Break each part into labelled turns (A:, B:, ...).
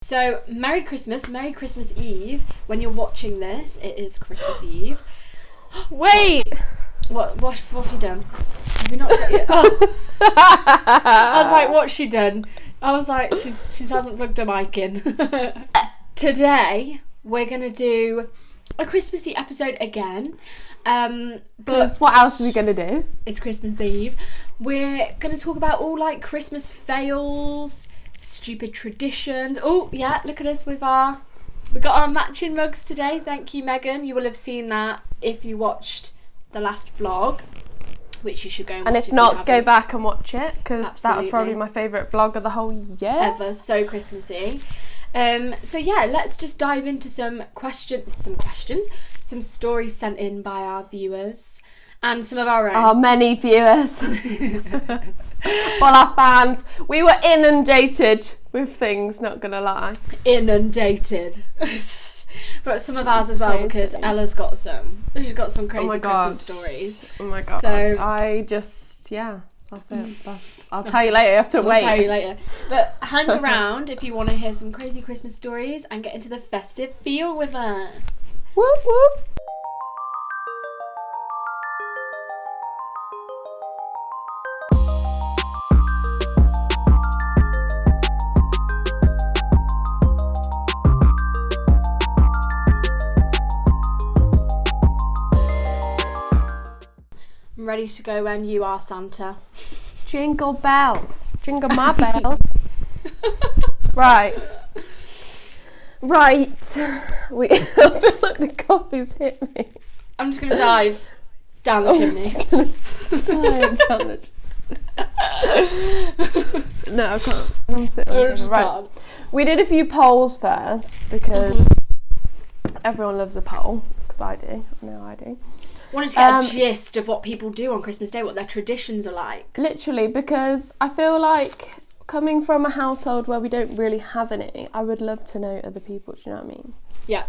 A: So, Merry Christmas Eve. When you're watching this, it is Christmas Eve.
B: Wait!
A: What have you done? Have you not got your... Oh. I was like, what's she done? I was like, she hasn't plugged her mic in. Today, we're going to do a Christmassy episode again.
B: But what else are we going to do?
A: It's Christmas Eve. We're going to talk about all like Christmas fails, stupid traditions. Oh yeah, look at us we got our matching mugs today. Thank you, Megan. You will have seen that if you watched the last vlog, which you should go and watch.
B: And if not, go back and watch it, because that was probably my favourite vlog of the whole year
A: ever. So Christmassy. So yeah, let's just dive into some stories sent in by our viewers and some of our own.
B: Our many viewers. Well, our fans. We were inundated with things, not gonna lie.
A: Inundated. But some of ours as well, crazy. Because Ella's got some. She's got some crazy Christmas stories.
B: Oh my god. So that's it. I'll tell you later. You have to wait.
A: I'll tell you later. But hang around if you want to hear some crazy Christmas stories and get into the festive feel with us.
B: Whoop whoop.
A: I'm ready to go when you are, Santa.
B: Jingle bells. Jingle my bells. Right. I feel like the coffee's hit me.
A: I'm just going to dive down the chimney.
B: Slide down the chimney. No, I can't. I'm sitting on the right. We did a few polls first because everyone loves a poll. Because I do. I do.
A: Wanted to get a gist of what people do on Christmas Day, what their traditions are like.
B: Literally, because I feel like coming from a household where we don't really have any, I would love to know other people, do you know what I mean?
A: Yeah.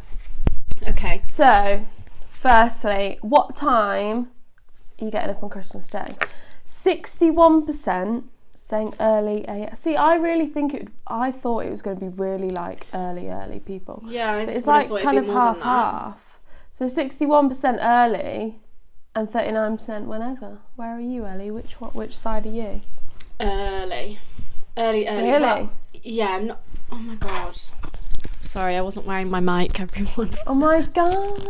A: Okay.
B: So, firstly, what time are you getting up on Christmas Day? 61% saying early AM. See, I really think I thought it was going to be really like early people.
A: Yeah,
B: but it's like kind of half. So 61% early and 39% whenever. Where are you, Ellie? Which side are you?
A: Early. Really?
B: Well,
A: yeah. Oh my god. Sorry, I wasn't wearing my mic, everyone.
B: Oh my god.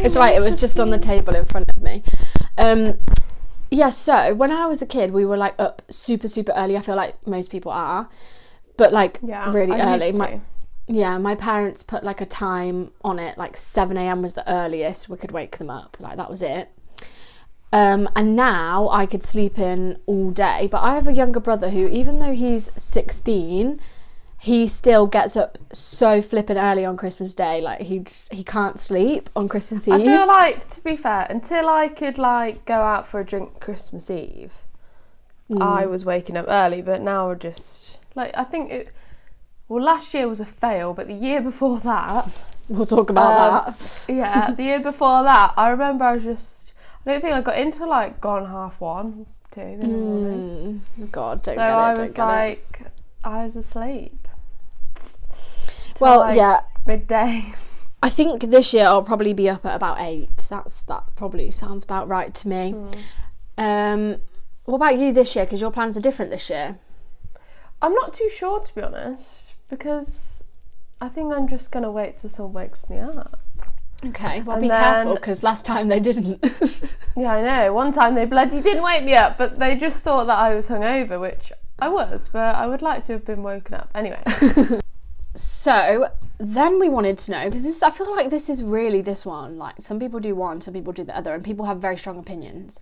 A: It's right, it was just on the table in front of me. Yeah, so when I was a kid, we were like up super, super early. I feel like most people are. But like really early. My parents put like a time on it, like 7 a.m. was the earliest we could wake them up. Like that was it. And now I could sleep in all day. But I have a younger brother who, even though he's 16, he still gets up so flippin' early on Christmas Day. Like he can't sleep on Christmas Eve.
B: I feel like, to be fair, until I could like go out for a drink Christmas Eve, I was waking up early. But now we're just like, I think last year was a fail, but the year before that...
A: We'll talk about that.
B: Yeah, the year before that, I remember I don't think I got into like gone 1:30, 2 in the morning.
A: God, don't
B: so
A: get it,
B: I was like, I was asleep.
A: Well,
B: like
A: yeah.
B: Midday.
A: I think this year I'll probably be up at about 8. That probably sounds about right to me. What about you this year? Because your plans are different this year.
B: I'm not too sure, to be honest, because I think I'm just going to wait till someone wakes me up.
A: Okay, well, be careful, because last time they didn't.
B: Yeah, I know. One time they bloody didn't wake me up, but they just thought that I was hungover, which I was, but I would like to have been woken up. Anyway.
A: So, then we wanted to know, because I feel like this is really this one. Like, some people do one, some people do the other, and people have very strong opinions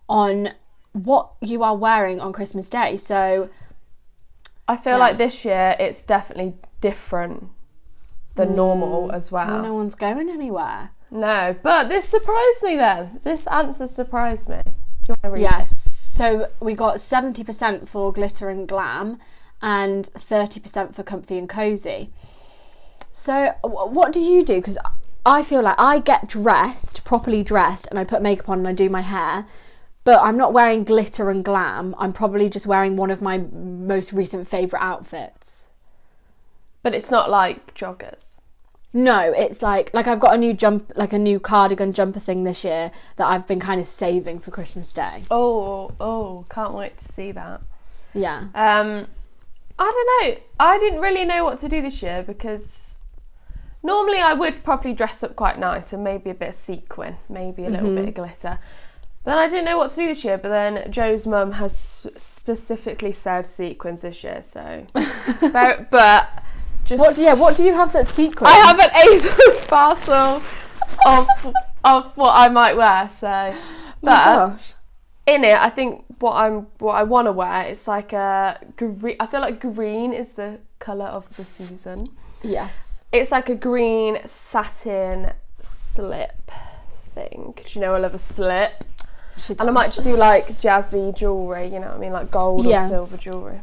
A: on what you are wearing on Christmas Day. So...
B: I feel like this year it's definitely different than normal as well.
A: Well, no one's going anywhere.
B: No, but this surprised me then. This answer surprised me. Do you want to read
A: Yes. So we got 70% for glitter and glam and 30% for comfy and cozy. So what do you do? Because I feel like I get dressed, properly dressed, and I put makeup on and I do my hair. But I'm not wearing glitter and glam. I'm probably just wearing one of my most recent favourite outfits.
B: But it's not like joggers.
A: No, it's like I've got a new cardigan jumper thing this year that I've been kind of saving for Christmas Day.
B: Oh, can't wait to see that.
A: Yeah.
B: I don't know. I didn't really know what to do this year because normally I would probably dress up quite nice and maybe a bit of sequin, maybe a little bit of glitter. Then I didn't know what to do this year, but then Joe's mum has specifically said sequins this year, so... but just...
A: What do you have that's sequin?
B: I have an ASOS parcel of what I might wear, so... But
A: gosh.
B: In it, I think what I want to wear, it's like a green... I feel like green is the colour of the season.
A: Yes.
B: It's like a green satin slip thing. Because, I love a slip. And I might just do like jazzy jewellery, you know what I mean, like gold or silver jewellery.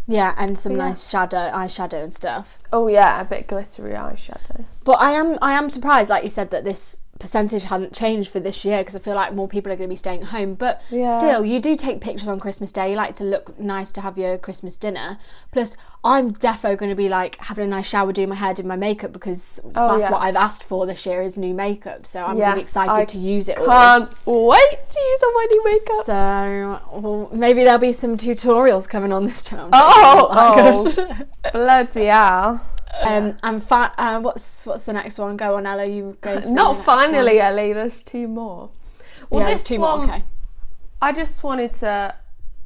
A: Yeah, and some nice eyeshadow and stuff.
B: Oh yeah, a bit glittery eyeshadow.
A: But I am surprised, like you said, that this percentage hadn't changed for this year, because I feel like more people are going to be staying at home. But still, you do take pictures on Christmas Day. You like to look nice to have your Christmas dinner. Plus, I'm defo going to be like having a nice shower, doing my hair, doing my makeup, because that's what I've asked for this year is new makeup. So I'm really excited to use it all.
B: Can't wait to use all my new makeup.
A: So maybe there'll be some tutorials coming on this channel.
B: Bloody hell.
A: What's the next one? Go on, Ella. You go.
B: Not finally, Ellie. There's two more. Well,
A: there's two more. Okay.
B: I just wanted to.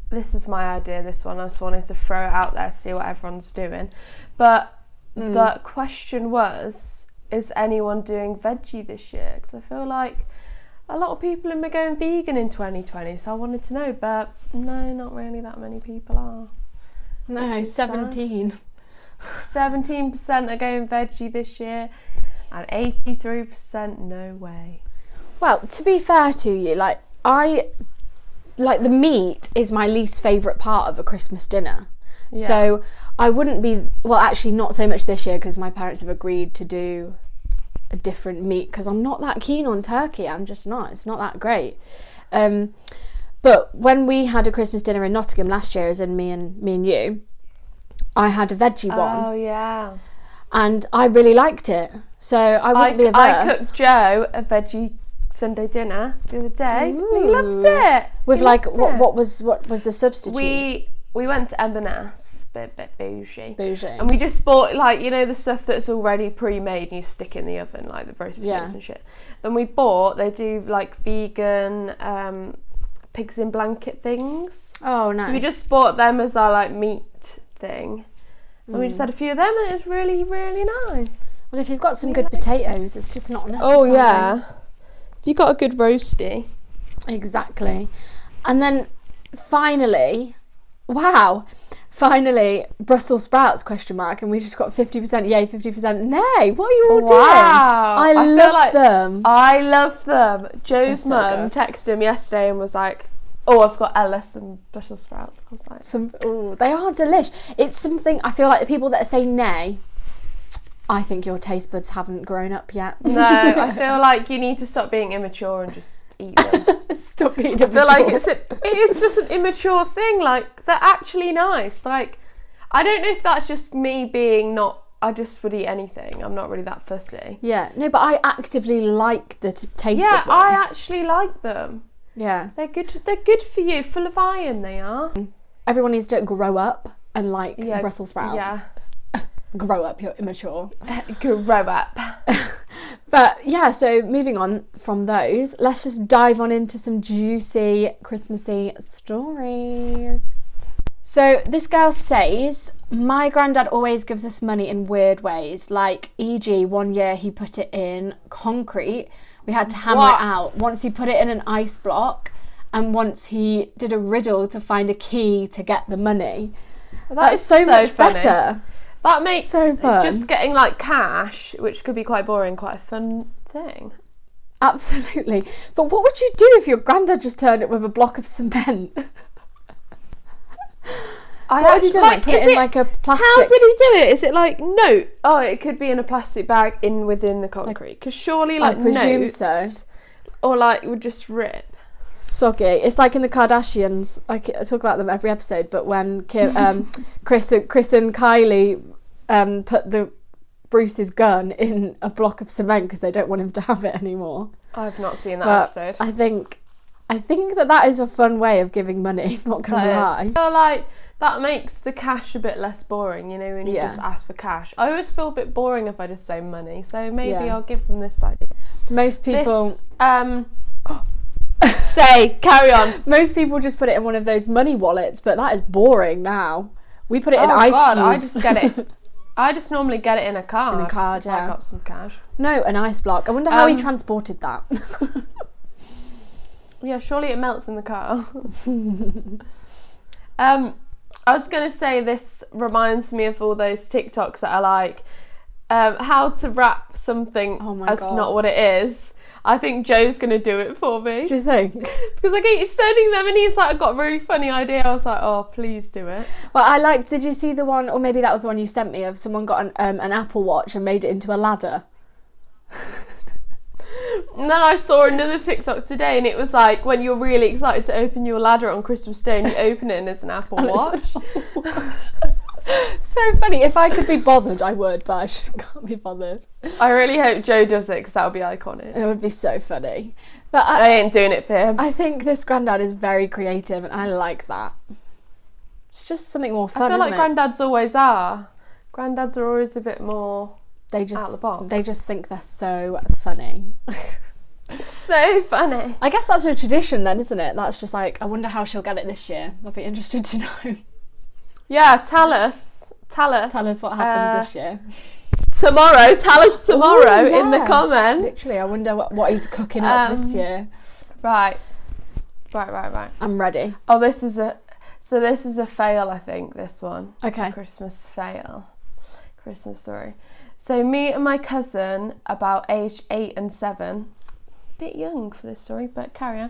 B: This was my idea. This one, I just wanted to throw it out there, see what everyone's doing. But the question was: is anyone doing veggie this year? Because I feel like a lot of people are going vegan in 2020. So I wanted to know, but no, not really that many people are.
A: No, 17.
B: 17% are going veggie this year and 83% no way.
A: Well, to be fair to you, the meat is my least favourite part of a Christmas dinner. Yeah. So I wouldn't be, actually not so much this year because my parents have agreed to do a different meat because I'm not that keen on turkey. I'm just not. It's not that great. But when we had a Christmas dinner in Nottingham last year, as in me and you, I had a veggie one. Oh,
B: yeah.
A: And I really liked it. So I wouldn't be averse.
B: I cooked Joe a veggie Sunday dinner the other day. Ooh. He loved it.
A: With what was the substitute?
B: We went to M&S, bit bougie.
A: Bougie.
B: And we just bought the stuff that's already pre-made and you stick it in the oven, like the roast potatoes and shit. Then we bought, they do vegan pigs in blanket things.
A: Oh, nice.
B: So we just bought them as our meat thing. And we just had a few of them and it was really, really nice.
A: Well, if you've got some good potatoes, it's just not necessary.
B: Oh, yeah. If you've got a good roasty.
A: Exactly. And then finally, Brussels sprouts, ? And we just got 50% yay, 50% nay. What are you all doing? I love them.
B: I love them. Joe's mum texted him yesterday and was like, I've got Ella some Brussels sprouts. I was like,
A: they are delish. It's something, I feel like the people that say nay, I think your taste buds haven't grown up yet.
B: No, I feel like you need to stop being immature and just eat them.
A: Stop being immature.
B: I feel like it is just an immature thing. They're actually nice. I don't know if that's just me being I just would eat anything. I'm not really that fussy.
A: Yeah, no, but I actively like the taste of them.
B: Yeah, I actually like them.
A: Yeah.
B: They're good for you, full of iron they are.
A: Everyone needs to grow up and like Brussels sprouts.
B: Yeah.
A: Grow up, you're immature.
B: Grow up.
A: But yeah, so moving on from those, let's just dive on into some juicy Christmassy stories. So this girl says, my granddad always gives us money in weird ways, like e.g. one year he put it in concrete. We had to hammer it out. Once he put it in an ice block, and once he did a riddle to find a key to get the money. That's so much
B: funny.
A: better.
B: That makes just getting cash, which could be quite boring, quite a fun thing.
A: Absolutely. But what would you do if your granddad just turned it with a block of cement? What would you do? Put it in a plastic?
B: How did he do it? Is it note? Oh, it could be in a plastic bag within the concrete. Because surely
A: I presume
B: notes,
A: so.
B: Or it would just rip.
A: Soggy. It's like in the Kardashians. I talk about them every episode, but when Chris and Kylie put Bruce's gun in a block of cement because they don't want him to have it anymore.
B: I've not seen that episode.
A: I think that is a fun way of giving money, not gonna lie.
B: I feel like that makes the cash a bit less boring, you know, when you just ask for cash. I always feel a bit boring if I just say money, so maybe I'll give them this idea.
A: Most people...
B: carry on.
A: Most people just put it in one of those money wallets, but that is boring now. We put it in ice cubes.
B: I just normally get it in a card.
A: In a card, yeah.
B: I got some cash.
A: No, an ice block. I wonder how he transported that.
B: Yeah, surely it melts in the car. I was going to say, this reminds me of all those TikToks that are like, how to wrap something as not what it is. I think Joe's going to do it for me.
A: Do you think?
B: Because I keep sending them and he's like, I've got a really funny idea. I was like, oh, please do it.
A: Well, did you see the one, or maybe that was the one you sent me, of someone got an Apple Watch and made it into a ladder?
B: And then I saw another TikTok today and it was like, when you're really excited to open your ladder on Christmas Day and you open it and it's an Apple Watch.
A: So funny. If I could be bothered, I would, but I can't be bothered.
B: I really hope Joe does it because that would be iconic.
A: It would be so funny. But
B: I ain't doing it for him.
A: I think this granddad is very creative and I like that. It's just something more fun,
B: I feel like
A: isn't it?
B: granddads always are. Granddads are always a bit more out of the box.
A: They just think they're so funny.
B: So funny.
A: I guess that's a tradition then, isn't it? That's just like, I wonder how she'll get it this year. I'd be interested to know.
B: Yeah, tell us
A: what happens this year.
B: Tomorrow, tell us tomorrow in the comments.
A: Literally, I wonder what he's cooking up this year. Right. I'm ready.
B: Oh, this is a fail, I think, this one.
A: Okay.
B: Christmas fail. Christmas story. So me and my cousin, about age 8 and 7, bit young for this story, but carry on,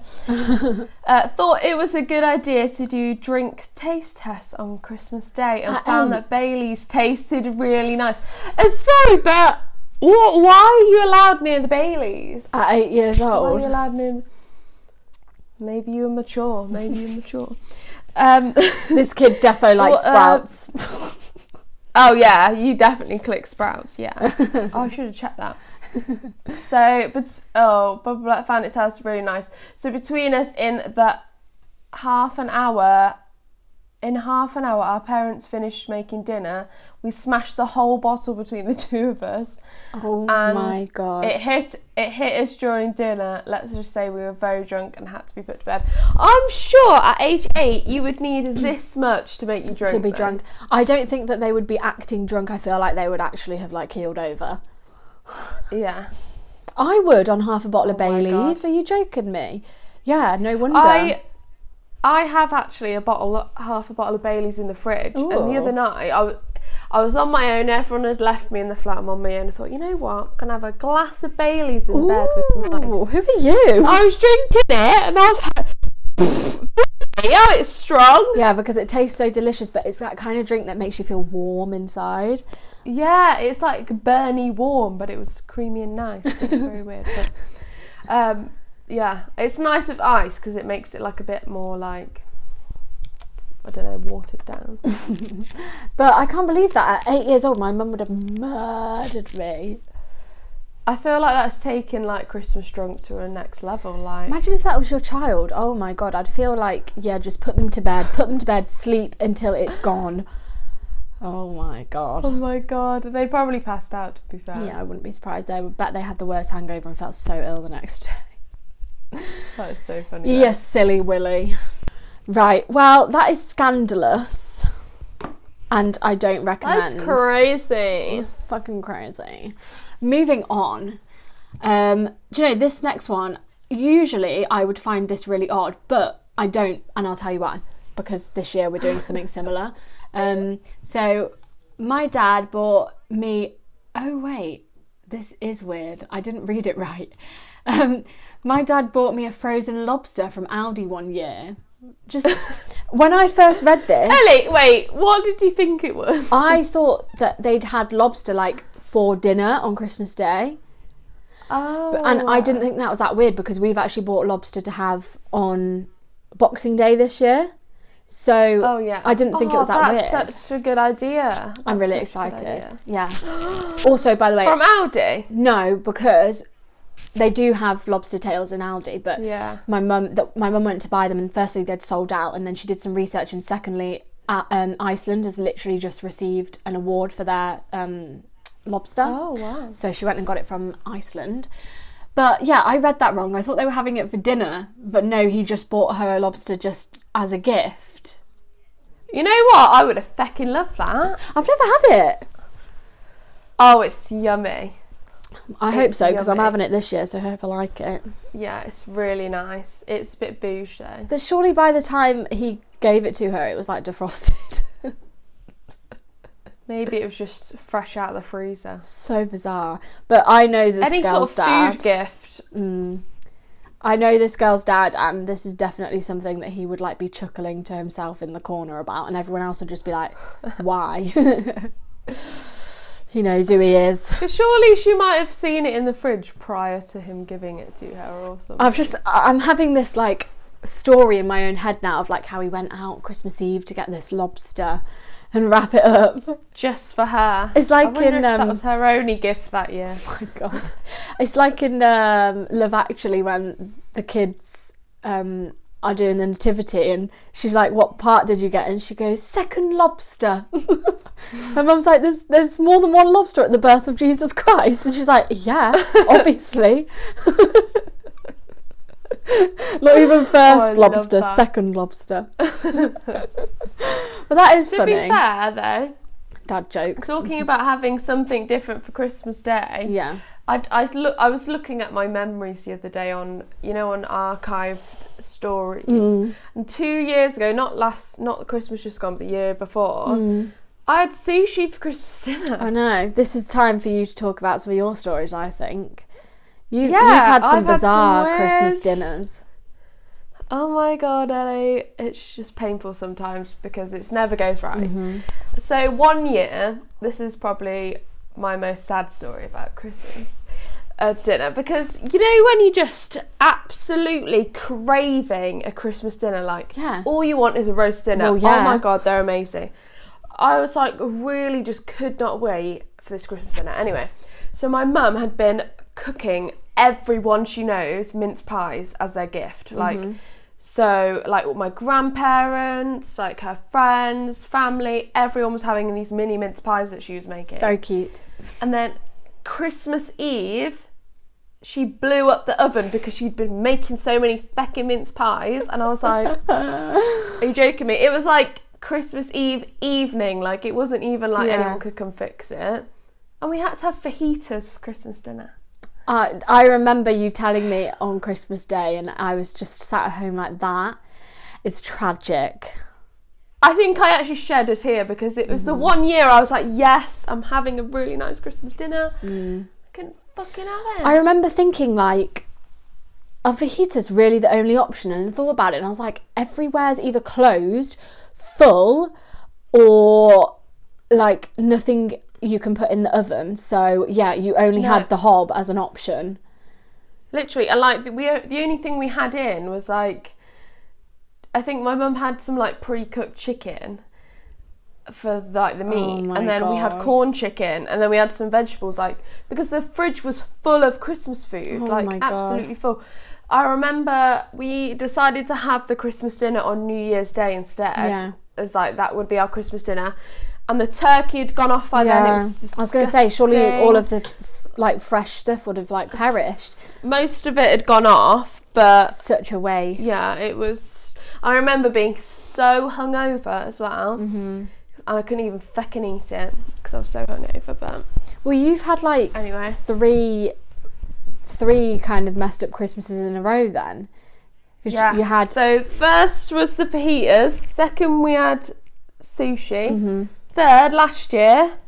B: thought it was a good idea to do drink taste tests on Christmas Day and found that Bailey's tasted really nice. Sorry, but why are you allowed near the Baileys?
A: At 8 years old?
B: Why are you allowed near... Maybe you're mature.
A: This kid defo likes Sprouts.
B: Oh yeah, you definitely click Sprouts, yeah. I should have checked that. So, but found it tastes really nice. So between us, in half an hour, our parents finished making dinner. We smashed the whole bottle between the two of us.
A: Oh my God.
B: It hit us during dinner. Let's just say we were very drunk and had to be put to bed. I'm sure at age 8 you would need this much to make you drunk.
A: To be drunk. I don't think that they would be acting drunk. I feel like they would actually have keeled over.
B: Yeah.
A: I would on half a bottle of Baileys. Are you joking me? Yeah, no wonder.
B: I have actually half a bottle of Baileys in the fridge.
A: Ooh.
B: And the other night I was on my own. Everyone had left me in the flat. I'm on my own. I thought, you know what? I'm going to have a glass of Baileys in bed with some ice.
A: Who are you?
B: I was drinking it and I was like, yeah, it's strong.
A: Yeah, because it tastes so delicious, but it's that kind of drink that makes you feel warm inside.
B: Yeah, it's like burny warm, but it was creamy and nice. It was very weird. But, yeah, it's nice with ice because it makes it a bit more watered down.
A: But I can't believe that at 8 years old my mum would have murdered me.
B: I feel like that's taken Christmas drunk to a next level.
A: Imagine if that was your child. Oh my God, I'd feel just put them to bed, sleep until it's gone. Oh my God.
B: Oh my God. They probably passed out, to be fair.
A: Yeah, I wouldn't be surprised. I would bet they had the worst hangover and felt so ill the next day.
B: That is so funny.
A: Yes, silly Willy. Right, well, that is scandalous. And I don't recommend.
B: That's crazy.
A: It's fucking crazy. Moving on. Do you know, this next one, usually I would find this really odd, but I don't, and I'll tell you why. Because this year we're doing something similar. So my dad bought me... Oh, wait. This is weird. I didn't read it right. My dad bought me a frozen lobster from Aldi one year. Just when I first read this...
B: Ellie, wait, what did you think it was?
A: I thought that they'd had lobster for dinner on Christmas Day.
B: Oh.
A: And I didn't think that was that weird because we've actually bought lobster to have on Boxing Day this year. So I didn't think it was that weird.
B: That's such a good idea.
A: I'm really excited. Yeah. Also, by the way,
B: from Aldi?
A: No, because they do have lobster tails in Aldi, but my mum went to buy them, and firstly they'd sold out, and then she did some research, and secondly, Iceland has literally just received an award for their lobster.
B: Oh wow!
A: So she went and got it from Iceland. But yeah, I read that wrong. I thought they were having it for dinner, but no, he just bought her a lobster just as a gift.
B: You know what? I would have fecking loved that.
A: I've never had it.
B: Oh, it's yummy.
A: I hope so, because I'm having it this year, so I hope I like it.
B: Yeah, it's really nice. It's a bit bouge though.
A: But surely by the time he gave it to her, it was like defrosted.
B: Maybe it was just fresh out of the freezer.
A: So bizarre. But I know this girl's dad.
B: Any sort of food gift.
A: I know this girl's dad, and this is definitely something that he would like be chuckling to himself in the corner about, and everyone else would just be like, why? He knows who he is.
B: But surely she might have seen it in the fridge prior to him giving it to her or something.
A: I'm having this like story in my own head now of like how he went out Christmas Eve to get this lobster and wrap it up
B: just for her.
A: It's like
B: I wonder if that was her only gift that year.
A: Oh my god! It's like in Love Actually when the kids are doing the nativity, and she's like, "What part did you get?" And she goes, "Second lobster." Her mum's like, "There's more than one lobster at the birth of Jesus Christ," and she's like, "Yeah, obviously." Not even first lobster, second lobster. But that is funny.
B: To be fair, though,
A: dad jokes.
B: Talking about having something different for Christmas Day.
A: Yeah.
B: I was looking at my memories the other day on archived stories. And 2 years ago, not Christmas just gone, but the year before, I had sushi for Christmas dinner.
A: I know. This is time for you to talk about some of your stories, I think. You've had some bizarre Christmas dinners.
B: Oh my god, Ellie, it's just painful sometimes because it never goes right. So one year, this is probably my most sad story about Christmas dinner, because you know when you're just absolutely craving a Christmas dinner, like all you want is a roast dinner. Oh my god, they're amazing. I was like really just could not wait for this Christmas dinner. Anyway, so my mum had been cooking everyone she knows mince pies as their gift, so like my grandparents, like her friends, family, everyone was having these mini mince pies that she was making.
A: Very cute.
B: And then Christmas Eve, she blew up the oven because she'd been making so many feckin' mince pies, and I was like, are you joking me? It was like Christmas Eve evening, like it wasn't even like anyone could come fix it. And we had to have fajitas for Christmas dinner.
A: I remember you telling me on Christmas Day, and I was just sat at home like, that is tragic.
B: I think I actually shed a tear because it was the 1 year I was like, yes, I'm having a really nice Christmas dinner. I couldn't fucking have it.
A: I remember thinking like, are fajitas really the only option? And I thought about it, and I was like, everywhere's either closed, full, or like nothing you can put in the oven, so you only had the hob as an option.
B: Literally, and like the only thing we had in was like, I think my mum had some like pre-cooked chicken for like the meat, and then we had corn chicken, and then we had some vegetables, like because the fridge was full of Christmas food, absolutely full. I remember we decided to have the Christmas dinner on New Year's Day instead, as like that would be our Christmas dinner. And the turkey had gone off by then. It was disgusting. I was going to say, surely all of the like fresh stuff would have like perished. Most of it had gone off, but
A: such a waste.
B: Yeah, it was. I remember being so hungover as well, and I couldn't even feckin' eat it because I was so hungover. But
A: well, you've had like three kind of messed up Christmases in a row then.
B: Yeah.
A: You had.
B: So first was the fajitas. Second we had sushi. Third, last year,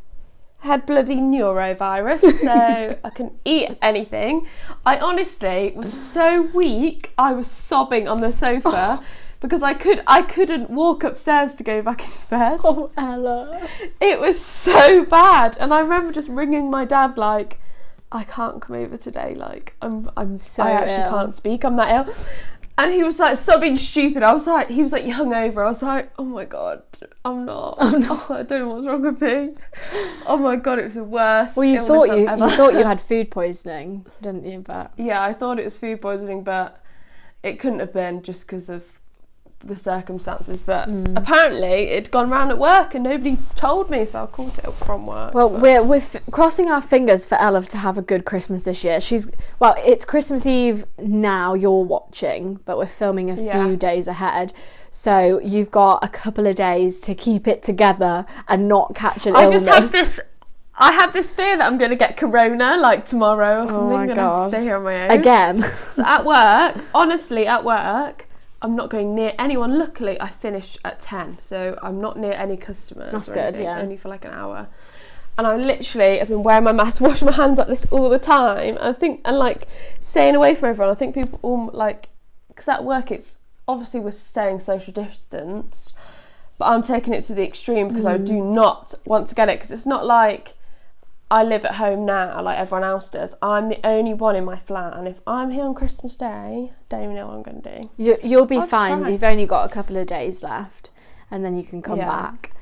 B: I had bloody neurovirus, so I couldn't eat anything. I honestly was so weak, I was sobbing on the sofa because I couldn't walk upstairs to go back into bed.
A: Oh, Ella.
B: It was so bad. And I remember just ringing my dad like, I can't come over today, like, I actually can't speak, I'm that ill. And he was like, stop being stupid. I was like, he was like, you hungover. I was like, oh my God, I'm not. Oh, I don't know what's wrong with me. Oh my God, it was the worst.
A: Well, you thought you had food poisoning, didn't you? But
B: yeah, I thought it was food poisoning, but it couldn't have been just because of the circumstances. But apparently it'd gone round at work and nobody told me, so I caught it up from work.
A: Well, we're crossing our fingers for Ella to have a good Christmas this year. It's Christmas Eve now, you're watching, but we're filming a few days ahead, so you've got a couple of days to keep it together and not catch an illness.
B: I have this fear that I'm going to get corona like tomorrow or something.
A: I'm
B: going to have to stay here on my own
A: again.
B: So at work, honestly, I'm not going near anyone. Luckily, I finish at 10, so I'm not near any customers.
A: That's good, yeah.
B: Only for like an hour. And I literally have been wearing my mask, washing my hands like this all the time. And like staying away from everyone. I think people all like, because at work it's obviously we're staying social distance, but I'm taking it to the extreme because I do not want to get it. Because it's not like I live at home now like everyone else does. I'm the only one in my flat, and if I'm here on Christmas Day, don't even know what I'm going to do.
A: You'll be fine. You've only got a couple of days left, and then you can come back.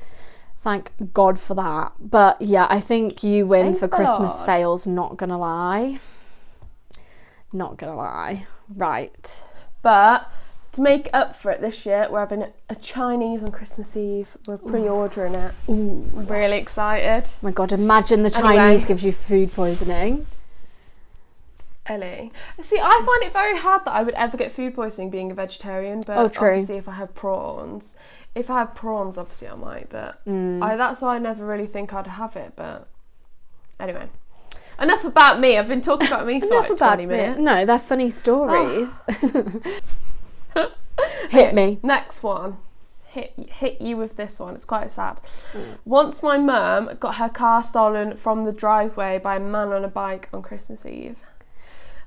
A: Thank God for that. But yeah, I think you win for Christmas fails, not gonna lie. Right.
B: But to make up for it this year, we're having a Chinese on Christmas Eve. We're pre-ordering it. Ooh. I'm really excited.
A: Oh my God, imagine the Chinese gives you food poisoning.
B: Ellie. See, I find it very hard that I would ever get food poisoning being a vegetarian, but obviously if I have prawns, obviously I might, but that's why I never really think I'd have it, but anyway. Enough about me. I've been talking about me for like 20 minutes.
A: No, they're funny stories. Hit me.
B: Next one. Hit you with this one. It's quite sad. Once my mum got her car stolen from the driveway by a man on a bike on Christmas Eve.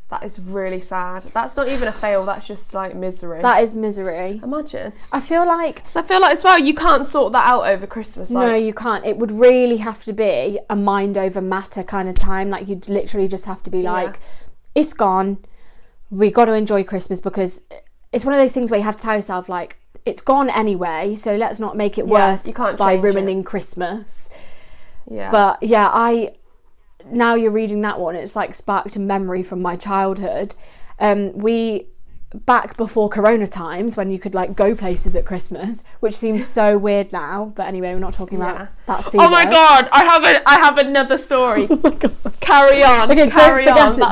B: That is really sad. That's not even a fail. That's just like misery.
A: That is misery.
B: Imagine.
A: I feel like
B: as well, you can't sort that out over Christmas.
A: No, you can't. It would really have to be a mind over matter kind of time. Like you'd literally just have to be like, it's gone. We got to enjoy Christmas, because it's one of those things where you have to tell yourself like, it's gone anyway, so let's not make it worse by ruining Christmas. Yeah. But yeah, now you're reading that one, it's like sparked a memory from my childhood. We, back before Corona times, when you could like go places at Christmas, which seems so weird now, but anyway, we're not talking about that C
B: Oh my God, I have another story.
A: Oh my God.
B: Carry on.
A: Okay,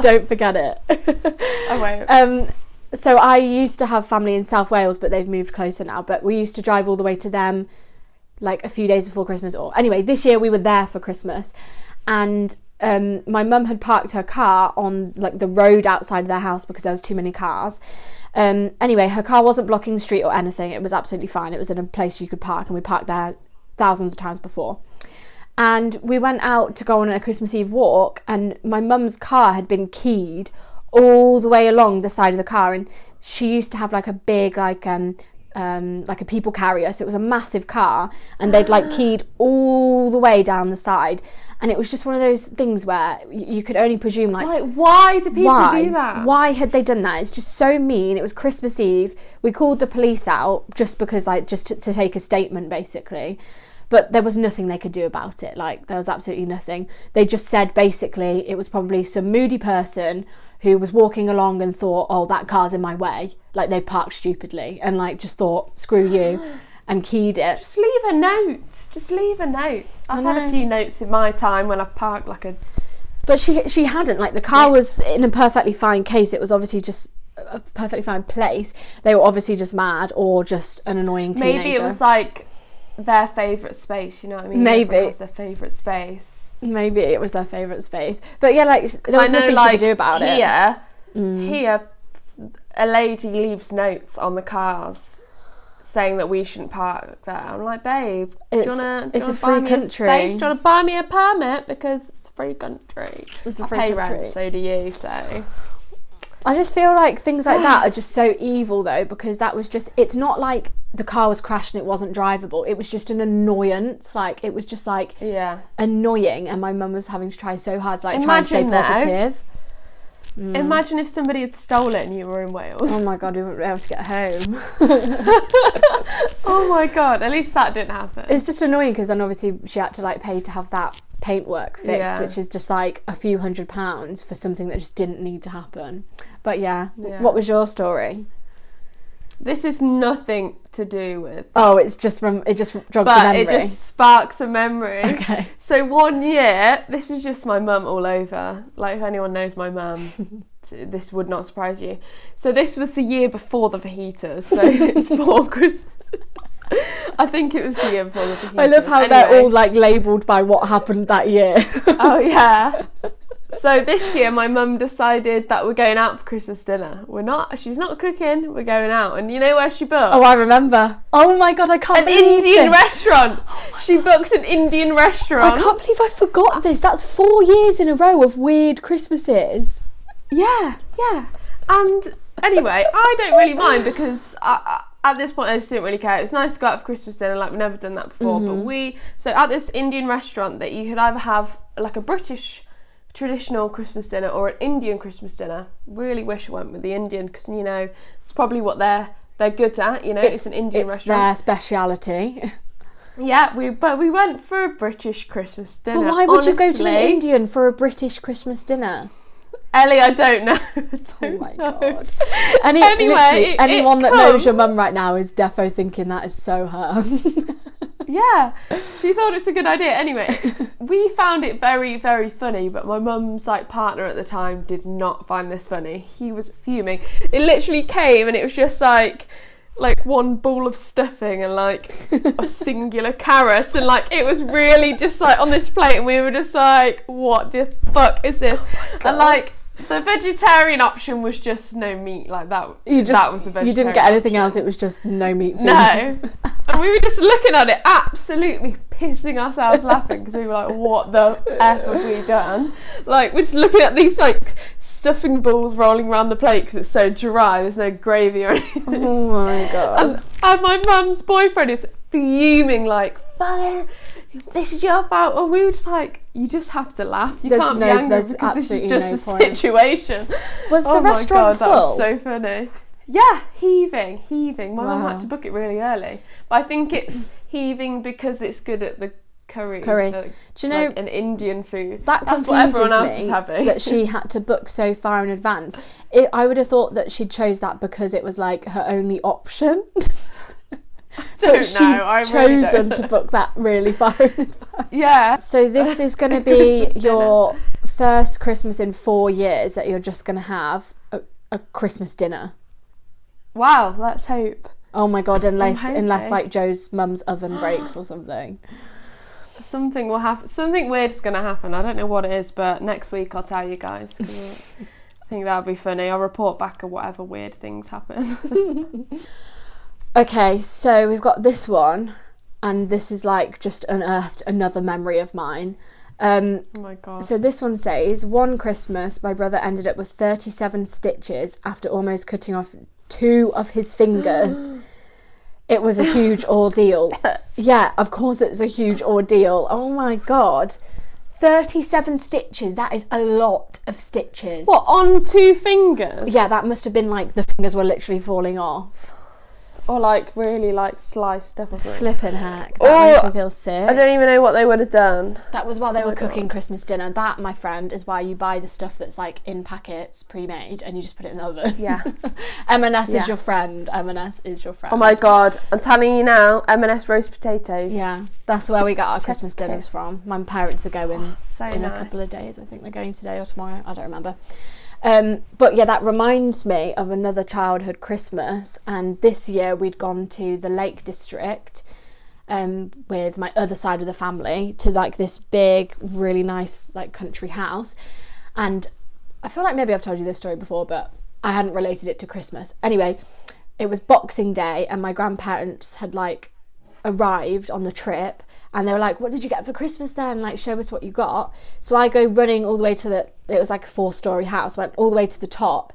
A: don't forget it.
B: I won't.
A: So I used to have family in South Wales, but they've moved closer now, but we used to drive all the way to them like a few days before Christmas, or anyway, this year we were there for Christmas, and my mum had parked her car on like the road outside of their house because there was too many cars. Anyway, her car wasn't blocking the street or anything. It was absolutely fine. It was in a place you could park, and we parked there thousands of times before. And we went out to go on a Christmas Eve walk, and my mum's car had been keyed all the way along the side of the car, and she used to have like a big like a people carrier, so it was a massive car, and they'd like keyed all the way down the side. And it was just one of those things where you could only presume like
B: why do people do that?
A: Why had they done that? It's just so mean. It was Christmas Eve. We called the police out just because like just to take a statement basically. But there was nothing they could do about it. Like there was absolutely nothing. They just said basically it was probably some moody person who was walking along and thought, oh, that car's in my way. Like they've parked stupidly and like just thought, screw you. And keyed it.
B: Just leave a note. I've had a few notes in my time when I've parked like a...
A: But she hadn't. Like the car was in a perfectly fine case. It was obviously just a perfectly fine place. They were obviously just mad or just an annoying teenager.
B: Maybe it was like their favourite space, you know what I mean?
A: Maybe.
B: Everyone has their favourite space.
A: Maybe it was their favourite space. But yeah, like there was nothing she could do about it.
B: Here, a lady leaves notes on the cars saying that we shouldn't park there. I'm like, babe,
A: it's a free country.
B: Do you want to buy me a permit? Because it's a free country.
A: It's a free country.
B: Rent, so do you, so...
A: I just feel like things like that are just so evil though, because that was just, it's not like the car was crashed and it wasn't drivable. It was just an annoyance. Like, it was just like annoying, and my mum was having to try so hard to like try and stay positive.
B: Imagine if somebody had stolen it and you were in Wales.
A: Oh my God, we wouldn't be able to get home.
B: Oh my God, at least that didn't happen.
A: It's just annoying because then obviously she had to like pay to have that paintwork fixed, which is just like a few £100s for something that just didn't need to happen. But yeah, what was your story?
B: This is nothing to do with...
A: Oh, it just jogs a memory.
B: But it just sparks a memory.
A: Okay.
B: So one year, this is just my mum all over. Like, if anyone knows my mum, this would not surprise you. So this was the year before the fajitas. So it's for Christmas. I think it was the year before the fajitas.
A: I love how they're all like labelled by what happened that year.
B: Oh, yeah. So this year my mum decided that we're going out for Christmas dinner. She's not cooking, we're going out. And you know where she booked?
A: Oh, I remember. Oh my God, I can't believe
B: An Indian
A: this.
B: restaurant. She booked an Indian restaurant.
A: I can't believe I forgot this. That's 4 years in a row of weird Christmases.
B: Yeah. And anyway, I don't really mind because at this point I just didn't really care. It was nice to go out for Christmas dinner, like we've never done that before. But so at this Indian restaurant that you could either have like a British traditional Christmas dinner or an Indian Christmas dinner. Really wish I went with the Indian because, you know, it's probably what they're good at, you know, it's an Indian restaurant.
A: It's their speciality.
B: Yeah, we went for a British Christmas dinner.
A: But why would you go to an Indian for a British Christmas dinner?
B: Ellie, I don't know.
A: Oh my God. Anyway, anyone that knows your mum right now is defo thinking that is so her.
B: Yeah, she thought it's a good idea. Anyway, we found it very, very funny, but my mum's like partner at the time did not find this funny. He was fuming. It literally came and it was just like one bowl of stuffing and like a singular carrot, and like it was really just like on this plate, and we were just like, what the fuck is this? And like the vegetarian option was just no meat, like that. That was the vegetarian.
A: You didn't get anything else. It was just no meat food.
B: No, and we were just looking at it, absolutely pissing ourselves laughing because we were like, "What the f have we done?" Like we're just looking at these like stuffing balls rolling around the plate because it's so dry. There's no gravy or anything.
A: Oh my God!
B: And my mum's boyfriend is fuming like, "Fire! This is your fault," and we were just like, you just have to laugh. You can't be angry because this is just a situation.
A: Was the restaurant full?
B: That was so funny. Yeah, heaving. My mum had to book it really early, but I think it's heaving because it's good at the curry.
A: Do you know,
B: like an Indian food?
A: That's what everyone else is having. That she had to book so far in advance. I would have thought that she chose that because it was like her only option. But she chosen to book that really far in advance. Yeah. So this is going to be your first Christmas in 4 years that you're just going to have a Christmas dinner.
B: Wow, let's hope.
A: Oh my God, unless like Joe's mum's oven breaks or something.
B: Something will happen. Something weird is going to happen. I don't know what it is, but next week I'll tell you guys. I think that'll be funny. I'll report back on whatever weird things happen.
A: Okay, so we've got this one, and this is like just unearthed another memory of mine.
B: Oh my God.
A: So this one says, one Christmas, my brother ended up with 37 stitches after almost cutting off 2 of his fingers. It was a huge ordeal. Yeah, of course it's a huge ordeal. Oh my God. 37 stitches, that is a lot of stitches.
B: What, on 2 fingers?
A: Yeah, that must have been like the fingers were literally falling off.
B: Or like really like sliced up or something.
A: Flipping heck. That makes me feel sick.
B: I don't even know what they would have done.
A: That was while they were cooking Christmas dinner. That, my friend, is why you buy the stuff that's like in packets, pre-made, and you just put it in the oven.
B: Yeah.
A: M&S is your friend. M&S is your friend.
B: Oh my God. I'm telling you now, M&S roast potatoes.
A: Yeah. That's where we got our Christmas dinners from. My parents are going in
B: nice.
A: A couple of days. I think they're going today or tomorrow. I don't remember. But yeah, that reminds me of another childhood Christmas, and this year we'd gone to the Lake District with my other side of the family to like this big, really nice like country house. And I feel like maybe I've told you this story before, but I hadn't related it to Christmas. Anyway, it was Boxing Day and my grandparents had like arrived on the trip, and they were like, what did you get for Christmas then? Like, show us what you got. So I go running all the way to it was like a 4-story house, went all the way to the top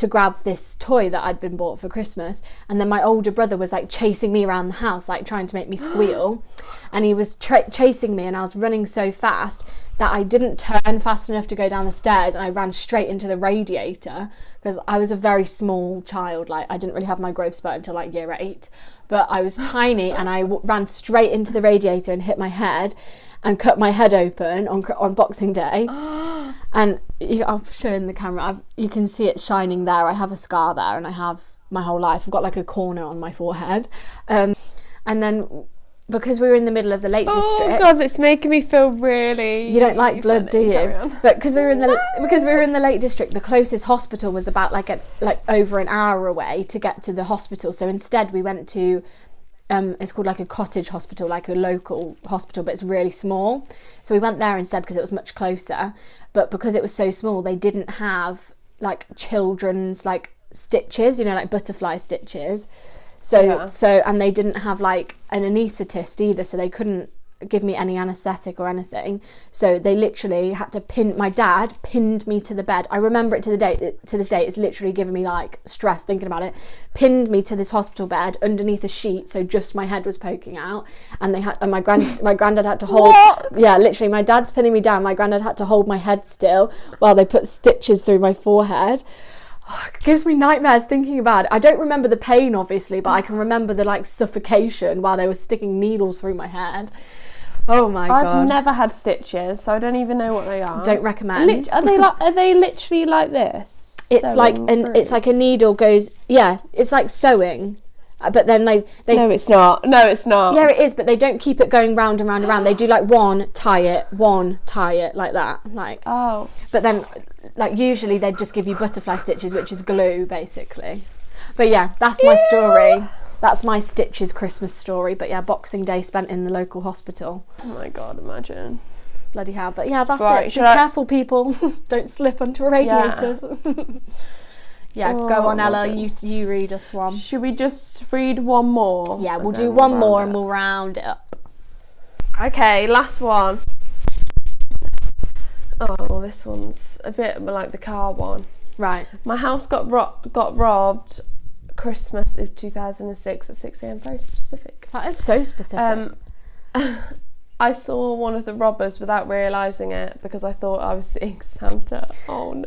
A: to grab this toy that I'd been bought for Christmas, and then my older brother was like chasing me around the house, like trying to make me squeal, and he was chasing me, and I was running so fast that I didn't turn fast enough to go down the stairs, and I ran straight into the radiator, because I was a very small child. Like, I didn't really have my growth spurt until like year 8, but I was tiny, and I ran straight into the radiator and hit my head and cut my head open on Boxing Day. And I'll show in the camera, you can see it shining there. I have a scar there, and I have my whole life. I've got like a corner on my forehead. And then because we were in the middle of the Lake District.
B: Oh God, it's making me feel really.
A: You don't like blood, do you? But because we were in the Lake District, the closest hospital was about like over an hour away to get to the hospital. So instead, we went to. It's called like a cottage hospital, like a local hospital, but it's really small. So we went there instead because it was much closer. But because it was so small, they didn't have like children's like stitches, like butterfly stitches. So and they didn't have like an anaesthetist either, so they couldn't give me any anaesthetic or anything. So they literally had to my dad pinned me to the bed. I remember it to this day. It's literally giving me like stress thinking about it. Pinned me to this hospital bed underneath a sheet, so just my head was poking out, and my granddad had to hold. What? Yeah, literally, my dad's pinning me down. My granddad had to hold my head still while they put stitches through my forehead. Oh, it gives me nightmares thinking about it. I don't remember the pain, obviously, but I can remember the like suffocation while they were sticking needles through my head. Oh my God.
B: I've never had stitches, so I don't even know what they are.
A: Don't recommend.
B: Are they literally like this?
A: It's like a needle goes, it's like sewing. But then they
B: No, it's not.
A: Yeah, it is, but they don't keep it going round and round and round. They do like one, tie it, like that. Like,
B: oh.
A: But then like usually they'd just give you butterfly stitches, which is glue basically. But yeah, that's my story. That's my Stitches Christmas story. But yeah, Boxing Day spent in the local hospital.
B: Oh my God, imagine.
A: Bloody hell. But yeah, that's it. Be careful, people. Don't slip onto radiators. Yeah, go on, Ella. You read us one.
B: Should we just read one more?
A: Yeah, we'll do one more and we'll round it up.
B: Okay, last one. Oh, this one's a bit like the car one.
A: Right.
B: My house got robbed Christmas of 2006 at 6 a.m. Very specific.
A: That is so specific.
B: I saw one of the robbers without realising it because I thought I was seeing Santa. Oh no.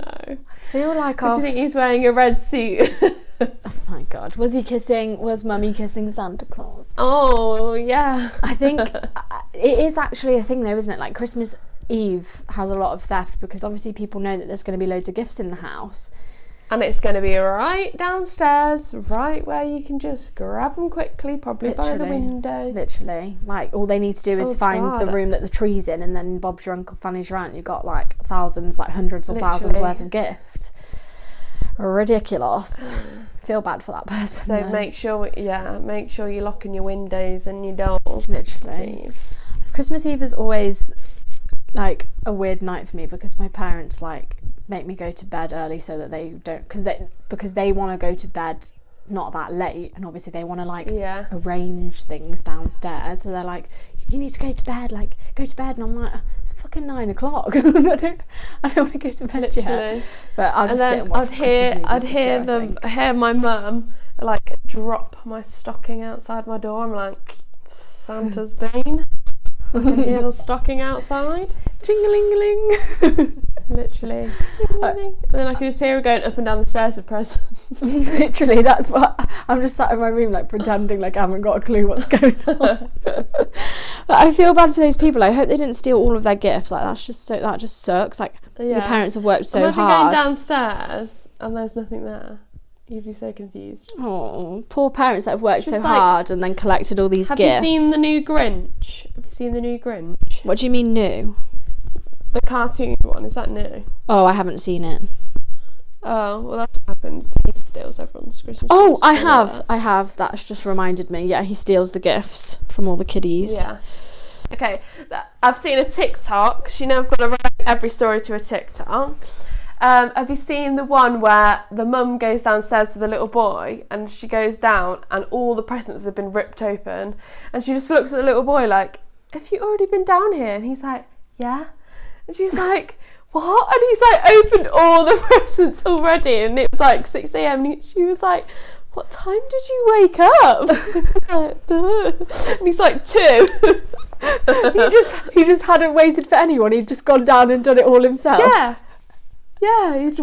A: I feel like
B: do you think he's wearing a red suit?
A: Oh my God. Was Mummy kissing Santa Claus?
B: Oh yeah.
A: I think it is actually a thing though, isn't it? Like Christmas Eve has a lot of theft because obviously people know that there's going to be loads of gifts in the house.
B: And it's going to be right downstairs, right where you can just grab them quickly, probably by the window.
A: Literally. Like, all they need to do is find the room that the tree's in, and then Bob's your Uncle Fanny's Rant. You've got, like, thousands, like hundreds or thousands worth of gift. Ridiculous. Feel bad for that person.
B: So make sure you're locking your windows and you don't.
A: Literally. Christmas Eve is always, like, a weird night for me because my parents, like, make me go to bed early so that they don't, because they want to go to bed not that late, and obviously they want to like arrange things downstairs, so they're like, you need to go to bed, and I'm like, it's fucking 9 o'clock. I don't want to go to bed
B: literally
A: yet. But I'll just sit and watch
B: I'd hear my mum like drop my stocking outside my door. I'm like, Santa's been. I can hear the stocking outside. Jing-a-ling-a-ling. Literally. And then I can just hear her going up and down the stairs with presents.
A: Literally, that's what I'm just sat in my room like pretending like I haven't got a clue what's going on. But I feel bad for those people. I hope they didn't steal all of their gifts. Like that just sucks. Like your parents have worked so hard.
B: Imagine going downstairs and there's nothing there. You'd be so confused.
A: Oh, poor parents that have worked so hard and then collected all these gifts.
B: Have you seen the new Grinch?
A: What do you mean new?
B: The cartoon one, is that new?
A: Oh, I haven't seen it.
B: Oh, well that's what happens. He steals everyone's Christmas
A: trees. I have. That's just reminded me. Yeah, he steals the gifts from all the kiddies.
B: Yeah. Okay, I've seen a TikTok. You know I've got to write every story to a TikTok. Have you seen the one where the mum goes downstairs with the little boy and she goes down and all the presents have been ripped open and she just looks at the little boy like, have you already been down here? And he's like, yeah. And she's like, what? And he's like opened all the presents already, and it was like 6 a.m. and she was like, what time did you wake up? And he's like, 2.
A: he just hadn't waited for anyone. He'd just gone down and done it all himself.
B: Yeah, he'd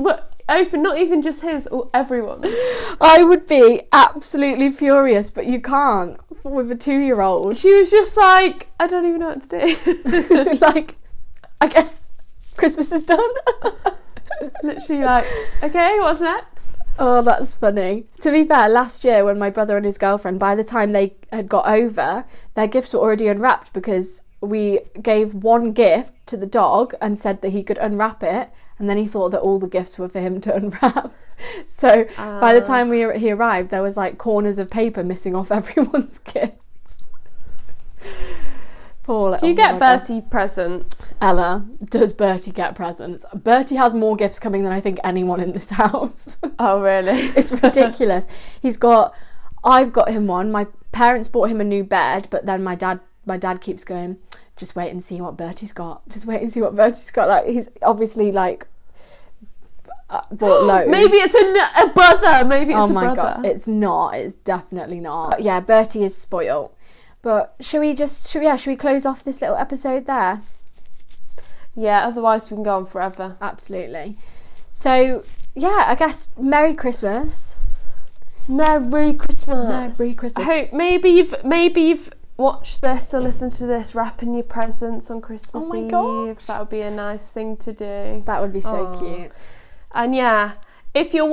B: open, not even just his, or everyone.
A: I would be absolutely furious, but you can't with a 2-year-old.
B: She was just like, I don't even know what to do.
A: Like, I guess Christmas is done.
B: Literally like, okay, what's next?
A: Oh, that's funny. To be fair, last year when my brother and his girlfriend, by the time they had got over, their gifts were already unwrapped because we gave one gift to the dog and said that he could unwrap it, and then he thought that all the gifts were for him to unwrap. So by the time he arrived, there was like corners of paper missing off everyone's gifts.
B: Do you get Bertie presents?
A: Ella, does Bertie get presents? Bertie has more gifts coming than I think anyone in this house.
B: Oh, really?
A: It's ridiculous. I've got him one. My parents bought him a new bed, but then my dad keeps going, just wait and see what Bertie's got. Just wait and see what Bertie's got. Like, he's obviously like bought loads.
B: Maybe it's a brother. Maybe it's a brother. Oh my God,
A: it's not. It's definitely not. But yeah, Bertie is spoiled. But should we close off this little episode there?
B: Yeah, otherwise we can go on forever.
A: Absolutely. So, yeah, I guess Merry Christmas.
B: Merry Christmas.
A: Merry Christmas.
B: I hope maybe you've watched this or listened to this wrapping your presents on Christmas Eve.
A: Gosh.
B: That would be a nice thing to do.
A: That would be so cute.
B: And yeah, if you're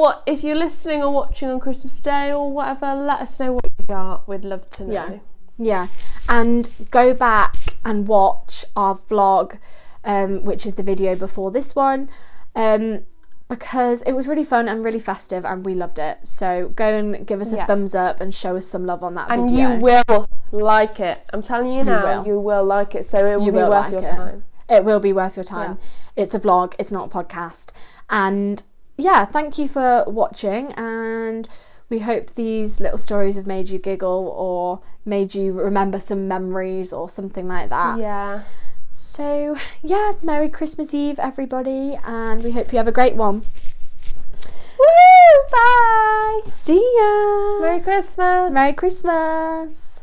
B: listening or watching on Christmas Day or whatever, let us know what you got. We'd love to know.
A: Yeah, and go back and watch our vlog, which is the video before this one, because it was really fun and really festive and we loved it. So go and give us a thumbs up and show us some love on that video.
B: And you will like it. I'm telling you now, you will like it. So it will be worth your time.
A: It will be worth your time. Yeah. It's a vlog, it's not a podcast. And yeah, thank you for watching, and we hope these little stories have made you giggle or made you remember some memories or something like that.
B: Yeah.
A: So, yeah, Merry Christmas Eve, everybody, and we hope you have a great one.
B: Woo! Bye!
A: See ya!
B: Merry Christmas!
A: Merry Christmas!